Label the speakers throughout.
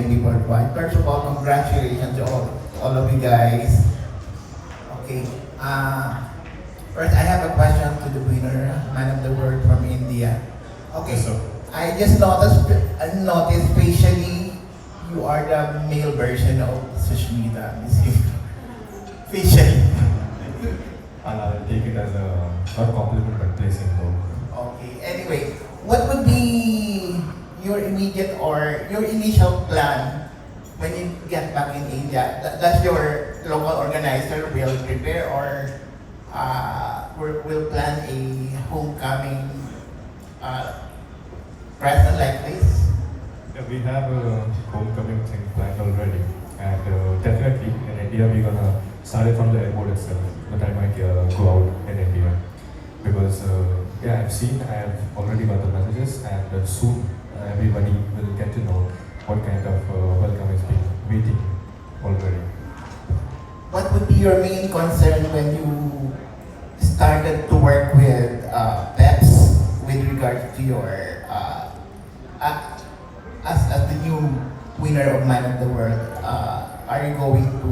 Speaker 1: PNP Worldwide. First of all, congratulations to all of you guys. Okay. First, I have a question to the winner, Man of the World from India. Okay.
Speaker 2: Yes, sir.
Speaker 1: I just noticed facially you are the male version of Sushmita. Facially.
Speaker 2: And I'll take it as a not compliment but placing though.
Speaker 1: Okay. Anyway, what would be your immediate or your initial plan when you get back in India? Does your local organizer will prepare or will plan a homecoming present like this?
Speaker 2: Yeah, we have a homecoming thing planned already, and definitely in India we're gonna start it from the airport itself. But I might go out in India because yeah, I have already got the messages, and soon everybody will get to know what kind of welcome is being waiting already.
Speaker 1: What would be your main concern when you started to work with PEPs with regards to your as the new winner of Man of the World? Are you going to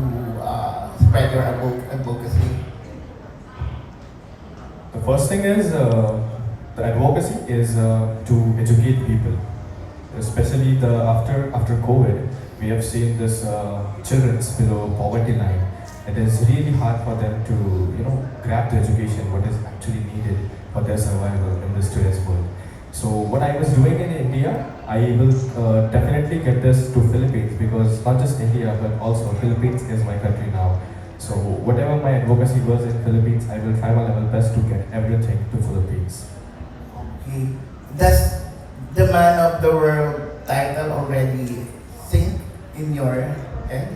Speaker 1: spread your advocacy?
Speaker 2: The first thing is the advocacy is to educate people, especially after COVID. We have seen this children below poverty line. It is really hard for them to grab the education what is actually needed for their survival in this today's world. So what I was doing in India, I will definitely get this to Philippines, because not just India but also Philippines is my country now. So whatever my advocacy was in Philippines, I will try my level best to get everything to Philippines.
Speaker 1: Okay. Does the Man of the World title already sink in your head?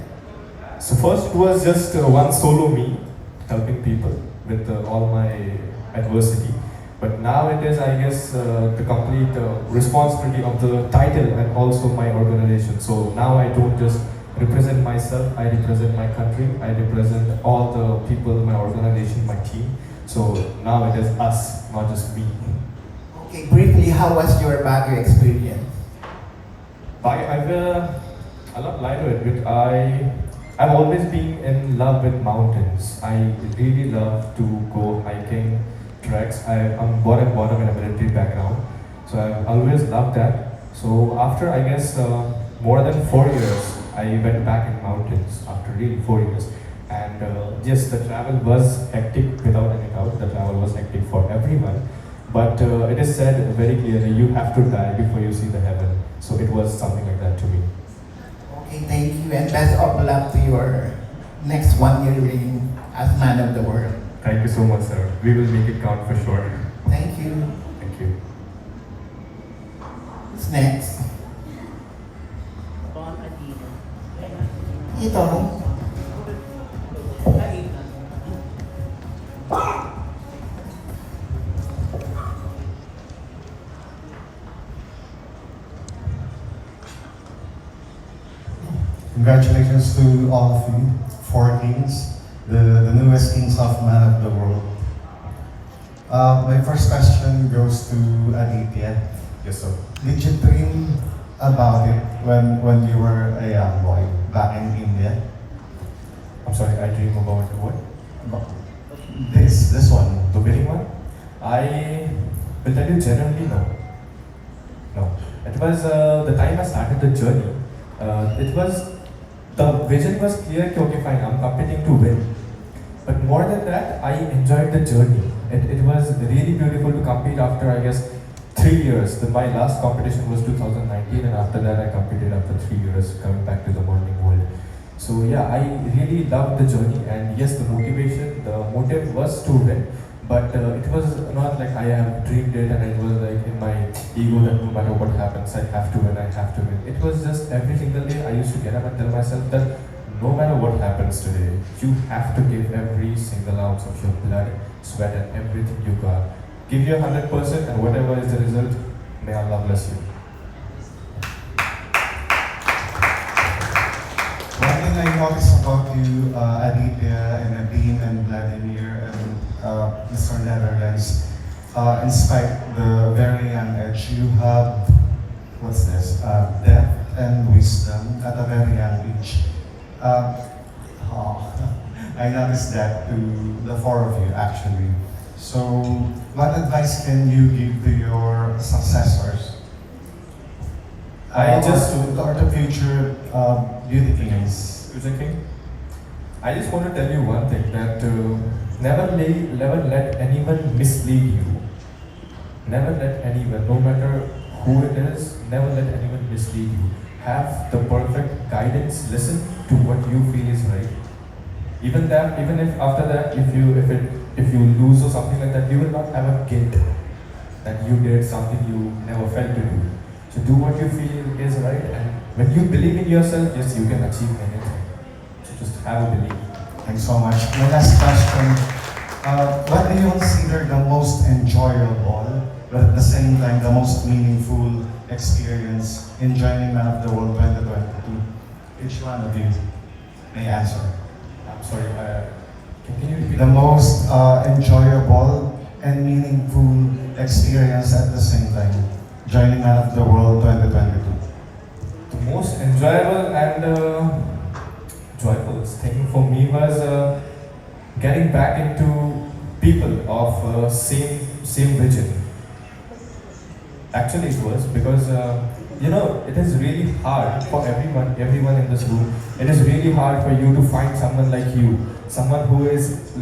Speaker 2: So first it was just one solo me helping people with all my adversity. But now it is, I guess, the complete responsibility of the title and also my organization. So now I don't just represent myself, I represent my country, I represent all the people, my organization, my team. So now it is us, not just me.
Speaker 1: Okay, briefly, how was your Baguio experience?
Speaker 2: I'll not lie to it, but I've always been in love with mountains. I really love to go hiking, treks. I'm born and brought up in a military background, so I've always loved that. So after, I guess, more than 4 years, I went back in mountains after really 4 years. And yes, the travel was hectic without any doubt. The travel was hectic for everyone. But it is said very clearly, you have to die before you see the heaven. So it was something like that to me.
Speaker 1: Okay, thank you, and best of luck to your next 1 year reign as Man of the World.
Speaker 2: Thank you so much, sir. We will make it count for sure.
Speaker 1: Thank you.
Speaker 2: Thank you.
Speaker 1: Who's next? Ito.
Speaker 3: Congratulations to all of you, 4 kings, the newest kings of Man of the World. My first question goes to Aditya.
Speaker 2: Yes, sir.
Speaker 3: Did you dream about it when you were a young boy back in India?
Speaker 2: I'm sorry, I dream about what?
Speaker 3: About this one.
Speaker 2: The winning one? I will tell you genuinely no. No. It was the time I started the journey. The vision was clear, okay fine, I'm competing to win. But more than that, I enjoyed the journey. It was really beautiful to compete after, I guess, 3 years. My last competition was 2019, and after that I competed after 3 years, coming back to the modeling world. So yeah, I really loved the journey, and yes, the motive was to win. But it was not like I have dreamed it and it was like in my ego that no matter what happens, I have to win, I have to win. It was just every single day I used to get up and tell myself that no matter what happens today, you have to give every single ounce of your blood, sweat and everything you got. Give your 100% and whatever is the result, may Allah bless you.
Speaker 3: One thing I noticed about you, Aditya and Nadine and Vladimir and Mr. Netherlands, in spite the very young age, you have, what's this, depth and wisdom at a very young age. Uh, oh, I noticed that to the four of you actually. So, what advice can you give to your successors?
Speaker 2: I just-
Speaker 3: or to future beauty kings.
Speaker 2: Future King, I just want to tell you one thing that never let anyone mislead you. Never let anyone, no matter who it is, never let anyone mislead you. Have the perfect guidance. Listen to what you feel is right. Even if after that, if you lose or something like that, you will not have a guilt that you did something you never felt to do. So do what you feel is right, and when you believe in yourself, yes, you can achieve anything. So just have a belief.
Speaker 3: Thanks so much. My last question. What do you consider the most enjoyable, but at the same time the most meaningful experience in joining Man of the World 2022? Each one of you may answer.
Speaker 2: I'm sorry, can you repeat?
Speaker 3: The most enjoyable and meaningful experience at the same time, joining Man of the World 2022.
Speaker 2: The most enjoyable and joyful thing for me was getting back into people of same vision. Actually, it was because it is really hard for everyone in this room. It is really hard for you to find someone like you, someone who is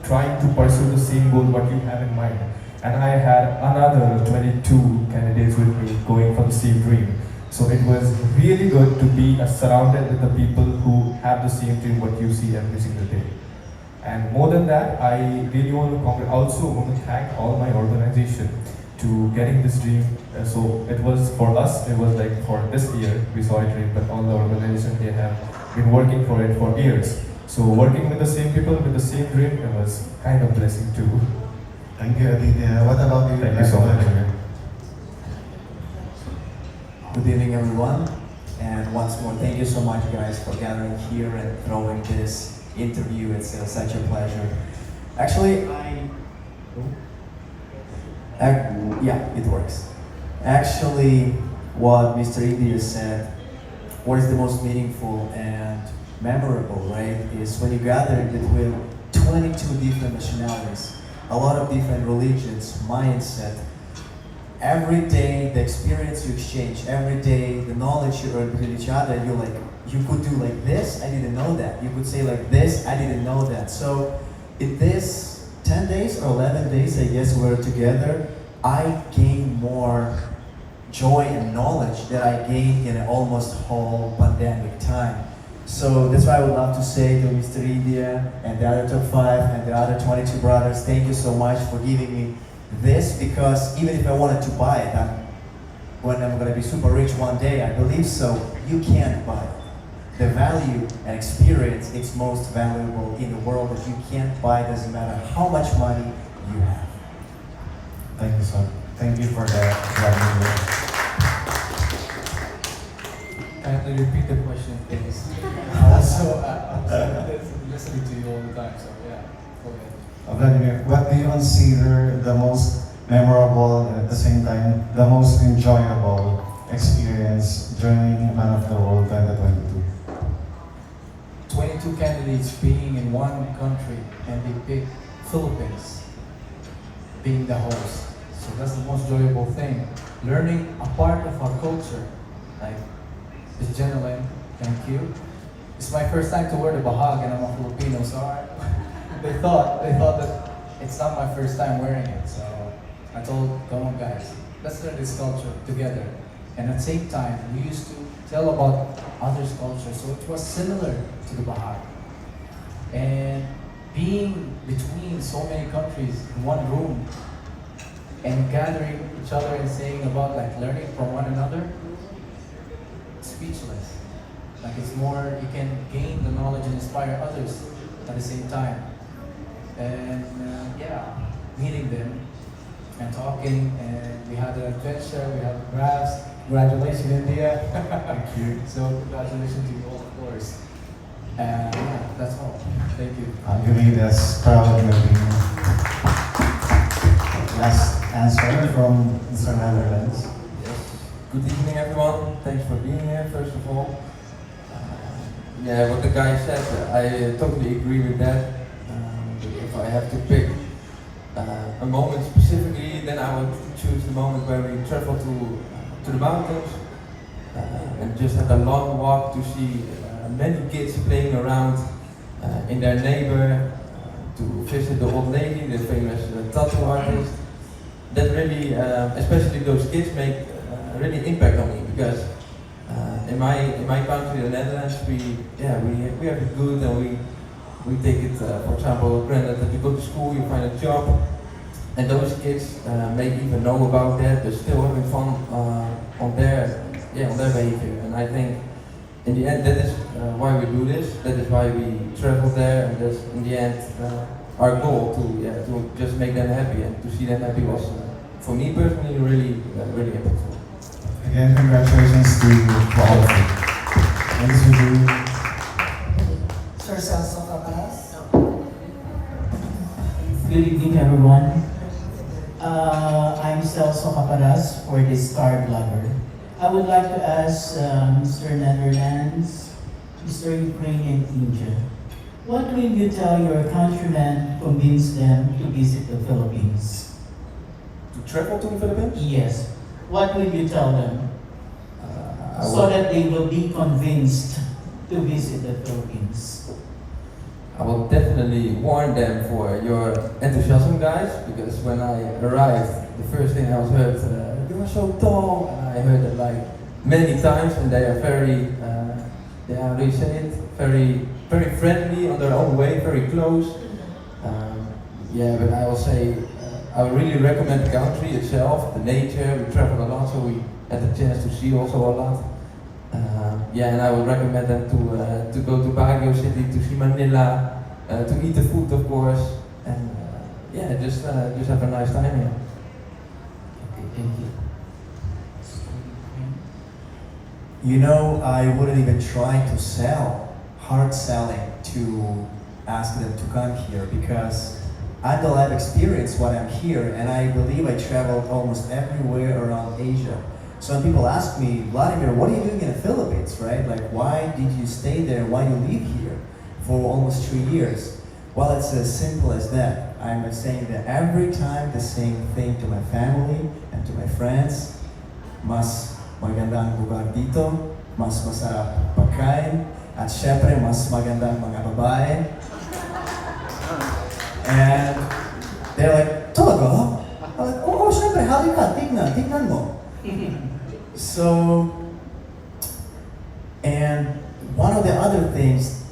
Speaker 2: trying to pursue the same goal what you have in mind. And I had another 22 candidates with me going for the same dream. So it was really good to be surrounded with the people who have the same dream what you see every single day. And more than that, I really want to thank all my organization to getting this dream. So it was for us, it was like for this year we saw a dream, but all the organization they have been working for it for years. So working with the same people with the same dream, it was kind of blessing too.
Speaker 3: Thank you, Aditya. What about you?
Speaker 2: Thank you so much.
Speaker 4: Good evening, everyone. And once more, thank you so much, guys, for gathering here and throwing this interview. It's such a pleasure. Actually, yeah, it works. Actually, what Mr. India said, what is the most meaningful and memorable, right, is when you gather between 22 different nationalities, a lot of different religions, mindset. Every day, the experience you exchange, every day, the knowledge you earn with each other, you could do like this, I didn't know that. You could say like this, I didn't know that. So, in this 10 days or 11 days, I guess we're together, I gained more joy and knowledge that I gained in an almost whole pandemic time. So that's why I would love to say to Mr. India and the other top 5 and the other 22 brothers, thank you so much for giving me this, because even if I wanted to buy it, when I'm going to be super rich one day, I believe so, you can't buy it. The value and experience, it's most valuable in the world that you can't buy, doesn't matter how much money you have.
Speaker 3: Thank you, sir. Thank you for that.
Speaker 5: Kindly repeat the question, please. Also, listening to you all the time, so yeah, go ahead.
Speaker 3: Vladimir, what do you consider the most memorable and at the same time the most enjoyable experience joining Man of the World 2022?
Speaker 5: 22 candidates being in one country and they pick Philippines being the host. So that's the most enjoyable thing. Learning a part of our culture. Like, Ms. Jenilyn, thank you. It's my first time to wear the bahag and I'm a Filipino, so they thought that it's not my first time wearing it. So I told, come on guys, let's learn this culture together. And at the same time, we used to tell about others' culture, so it was similar to the bahag. And being between so many countries in one room and gathering each other and saying about like learning from one another, speechless. Like it's more, you can gain the knowledge and inspire others at the same time. And meeting them and talking, and we had an adventure, we had graphs. Congratulations, India. Thank you. So congratulations to you all, of course. And that's all. Thank you.
Speaker 3: You made us proud, maybe. Last answer from Mr. Netherlands.
Speaker 6: Good evening, everyone. Thanks for being here, first of all. Yeah, what the guy said, I totally agree with that. If I have to pick a moment specifically, then I would choose the moment where we travel to the mountains and just had a long walk to see many kids playing around in their neighbor, to visit the old lady, the famous tattoo artist. That really, especially those kids, make really impact on me because in my country, the Netherlands, we have it good and we take it, for example, granted that you go to school, you find a job, and those kids may even know about that, they're still having fun on their behavior. And I think in the end that is why we do this, that is why we travel there, and that's in the end our goal to just make them happy, and to see them happy was for me personally really impactful.
Speaker 3: Again, congratulations to all of you. Ladies and gentlemen,
Speaker 7: Sir Celso Caparas.
Speaker 8: Good evening, everyone. I'm Celso Caparas for the Star Blogger. I would like to ask Mr. Netherlands, Mr. Ukraine, and India, what will you tell your countrymen to convince them to visit the Philippines?
Speaker 6: To travel to the Philippines?
Speaker 8: Yes. What will you tell them
Speaker 6: I
Speaker 8: so
Speaker 6: will-
Speaker 8: that they will be convinced to visit the Philippines?
Speaker 6: I will definitely warn them for your enthusiasm, guys, because when I arrived, the first thing I was heard, you are so tall, and I heard it like many times, and they are very, how do you say it, very, very friendly on their own way, very close. But I will say, I would really recommend the country itself, the nature. We traveled a lot, so we had the chance to see also a lot. And I would recommend them to go to Baguio City, to see Manila, to eat the food, of course, and just have a nice time here.
Speaker 8: Okay, thank you.
Speaker 4: You know, I wouldn't even try to hard selling to ask them to come here because I don't have experience when I'm here, and I believe I traveled almost everywhere around Asia. Some people ask me, Vladimir, what are you doing in the Philippines, right? Like, why did you stay there? Why do you live here for almost 3 years? Well, it's as simple as that. I'm saying that every time the same thing to my family and to my friends. Mas maganda ang lugar dito, mas masarap pagkain, at syempre mas maganda ang mga babae. And they're like, talaga? I'm like, oh, syempre, halika, tignan mo. So, and one of the other things,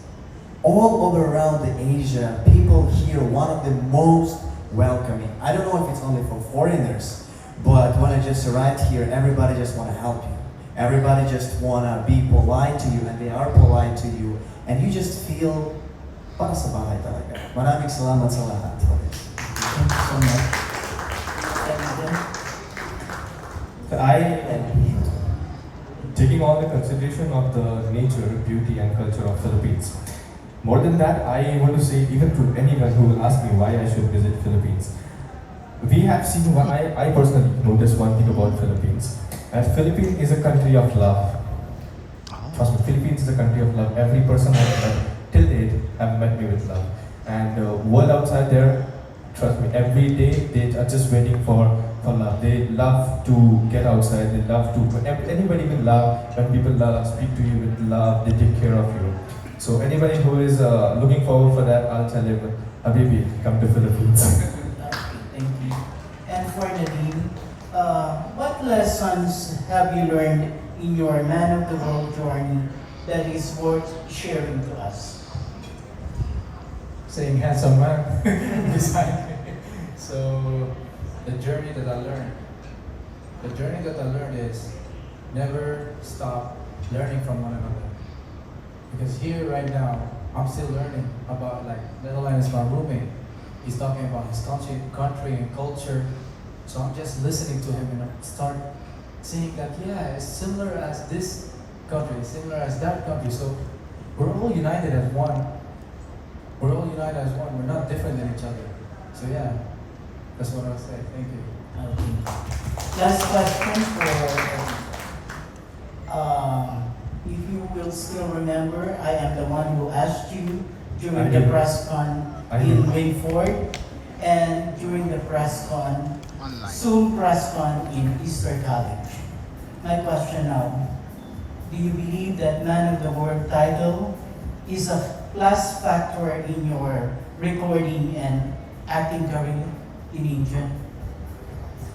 Speaker 4: all over around the Asia, people here, one of the most welcoming. I don't know if it's only for foreigners, but when I just arrived here, everybody just want to help you. Everybody just want to be polite to you, and they are polite to you, and you just feel para sa bahay talaga. Maraming salamat sa lahat.
Speaker 8: Thank you so much.
Speaker 2: Taking all the consideration of the nature, beauty, and culture of Philippines. More than that, I want to say, even to anyone who will ask me why I should visit Philippines, we have seen one. I personally noticed one thing about Philippines. As Philippines is a country of love. Trust me, Philippines is a country of love. Every person I've met till date have met me with love. And the world outside there, trust me, every day they are just waiting for love. They love to get outside. They love to. Anybody will love when people speak to you with love. They take care of you. So anybody who is looking forward for that, I'll tell him, Habibi, come to Philippines.
Speaker 8: Thank you. And for Nadine, what lessons have you learned in your Man of the World journey that is worth sharing to us?
Speaker 5: Saying handsome man beside me. So the journey that I learned is never stop learning from one another. Because here right now, I'm still learning about, like, Netherlands is my roommate. He's talking about his country and culture. So I'm just listening to him and I start seeing that, yeah, it's similar as this country, it's similar as that country. So we're all united as one. We're all united as one. We're not different than each other. So yeah, that's what I'll say. Thank you.
Speaker 8: Okay. Last question for if you will still remember, I am the one who asked you during
Speaker 2: I
Speaker 8: the
Speaker 2: do.
Speaker 8: press con
Speaker 2: I
Speaker 8: in
Speaker 2: do.
Speaker 8: Wingford and during the press con, soon press con in Easter College. My question now, do you believe that Man of the World title is a plus factor in your recording and acting career in India?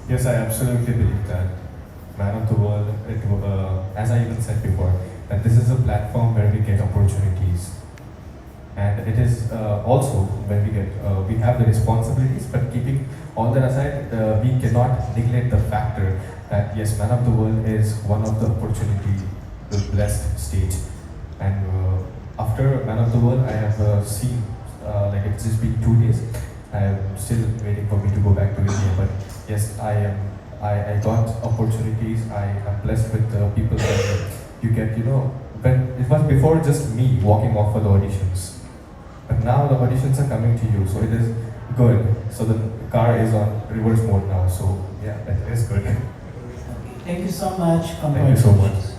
Speaker 2: Yes, I absolutely believe that Man of the World, as I even said before, that this is a platform where we get opportunities. And it is also when we have the responsibilities, but keeping all that aside, we cannot neglect the factor that yes, Man of the World is one of the opportunity, the blessed stage. And after Man of the World, I have seen, like it's just been 2 days. I am still waiting for me to go back to India, but yes, I got opportunities. I am blessed with the people that you get. When it was before just me walking off for the auditions. But now the auditions are coming to you, so it is good. So the car is on reverse mode now, so yeah, it is good.
Speaker 8: Thank you so much.
Speaker 2: Thank you so much.